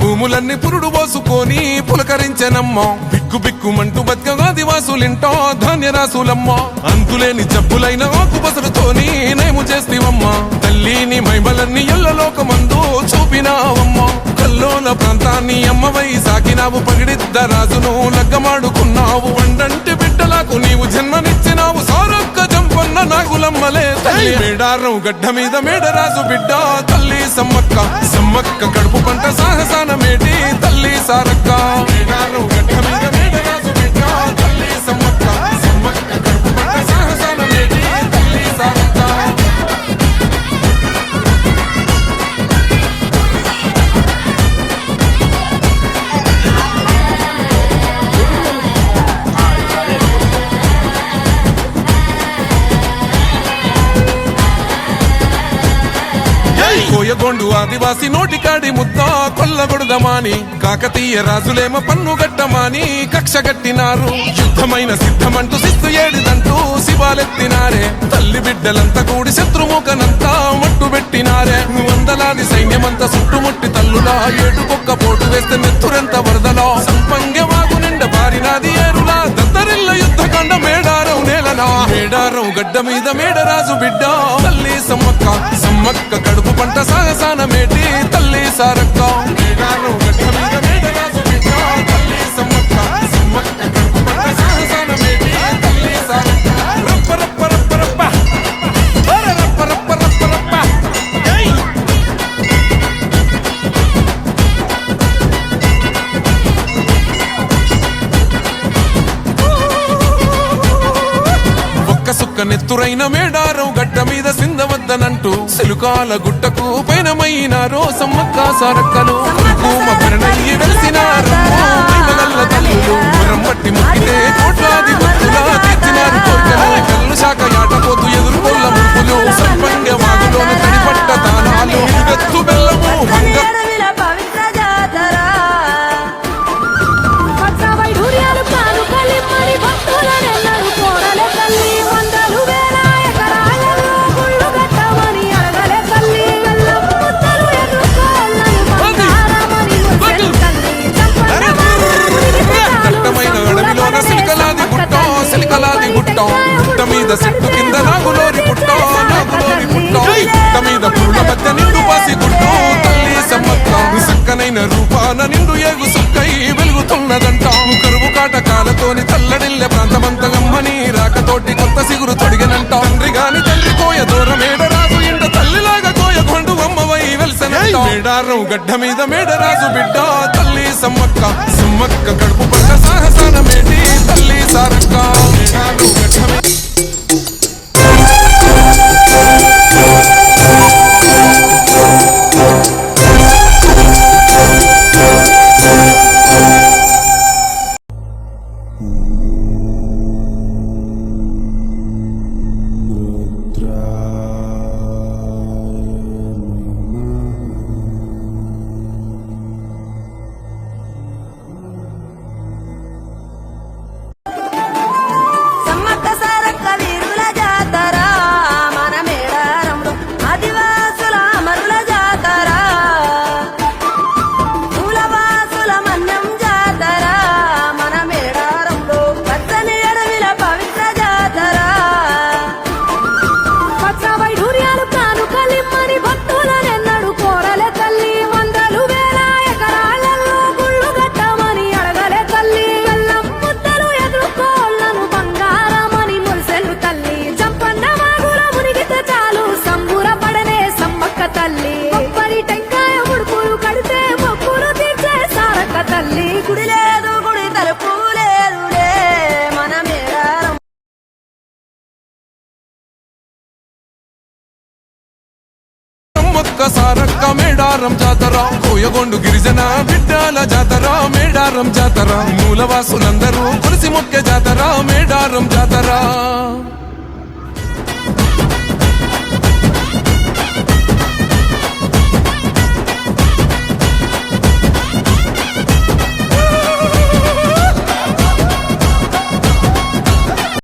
భూములన్నీ పురుడు పోసుకొని పులకరించెనమ్మో బిక్కు బిక్కుమంటూ బతుకగా దివాసులింటో ధాన్యరాసులమ్మో అంతులేని జబ్బులైన ఆకుపసరుతోని నేము చేస్తివమ్మా తల్లిని మైమలన్నీ ఎల్లలోకమందు చూపినావమ్మో కల్లోల ప్రాంతాన్ని అమ్మవై సాకినావు పగిడిద్ద రాజును లగ్గమాడుకున్నావు వండంటి బిడ్డలకు నీవు జన్మనిచ్చినావు సారొక్క జంపన్న నాగులమ్మలే తల్లి మేడారం గడ్డ మీద మేడరాజు బిడ్డ తల్లి సమ్మక్క సమ్మక్క కడుపు పంట సాహసాన మేటి తల్లి సారక్క మేడారం గడ్డ మీద మేడరాజు బిడ్డ తల్లి సమ్మక్క సమ్మక్క కడుపు పంట సాహసాన మేటి తల్లి సారక్క కోయగొండు ఆదివాసి నోటికాడి ముద్ద కొల్లగొడదమాని కాకతీయ రాజులేమ పన్ను గట్టమాని కక్ష గట్టినారు యుద్ధమైన సిద్ధమంటూ శిస్తు ఏడిదంటూ శివాలెత్తినారే తల్లి బిడ్డలంతా కూడి శత్రుముఖనంతా మట్టు పెట్టినారే వందలాది సైన్యమంతా చుట్టుముట్టి తల్లులా ఏటుకొక్క పోటు వేస్తే నెత్తురెంత వరదలా సంపంగె వాగు నిండ బారినాది ఏరులా దద్దరిల్ల యుద్ధకండ మేడారం నేలనా మేడారం గడ్డ మీద మేడరాజు బిడ్డ తల్లి సమ్మక్క సమ్మక్క కడుపు పంట సాగసాన మేటి తల్లి సారక్క మేడారం గడ్డ మీద మేడరాజు బిడ్డ తల్లి సమ్మక్క సమ్మక్క కడుపు పంట సాగసాన మేటి తల్లి సారక్క రప్ప రప్ప రప్ప రప్ప రప్ప రప్ప రప్ప రప్ప సుక్క నెత్తురైన మేడారం గడ్డ మీద సింధవద్దనంటూ సిలుకాల గుట్టకు పైనమైనారో సమ్మక్క సారక్కలు కుంకుమ భరణయ్యి వెలిసినారమ్మగల్ల తల్లులు మట్టి ముక్కితే కోట్లాది భక్తులా తీర్చినారు కోరికలు కళ్ళు శాఖ యాటపోతూ ఎదుర్కొల్ల ముప్పులు సంపంగ వాగులోన తడిపట్ట తాళాలు గత్తు బెల్లము భక్తుల చెట్టు కింద నాగులోరి పుట్టో నాగులోరి పుట్టో పుట్ట మీద పూల మధ్య నిండు పాసి గుట్టో తల్లి సమ్మక్క చక్కనైన రూపాన నిండు ఏగు సుక్కై వెలుగుతున్నదంట కరువు కాటకాలతోని చల్లడిల్లె ప్రాంతమంతగమ్మని రాకతోటి కొత్త సిగురు తొడిగనంట తండ్రి గాని తండ్రి కోయ దూరమేడరాజు ఇంట తల్లిలాగా కోయ కొండు అమ్మవై వెలిసనంట మేడారం గడ్డ మీద మేడరాజు బిడ్డ తల్లి సమ్మక్క సమ్మక్క కడుపు పక్క సాహసాన మేటి తల్లి సారక్క మేడారం గడ్డ మీద సారక్క మేడారం జాతర కోయగొండు గిరిజన బిడ్డాల జాతర మేడారం జాతర మూలవాసులందరూ తులసి మొక్క జాతర మేడారం జాతర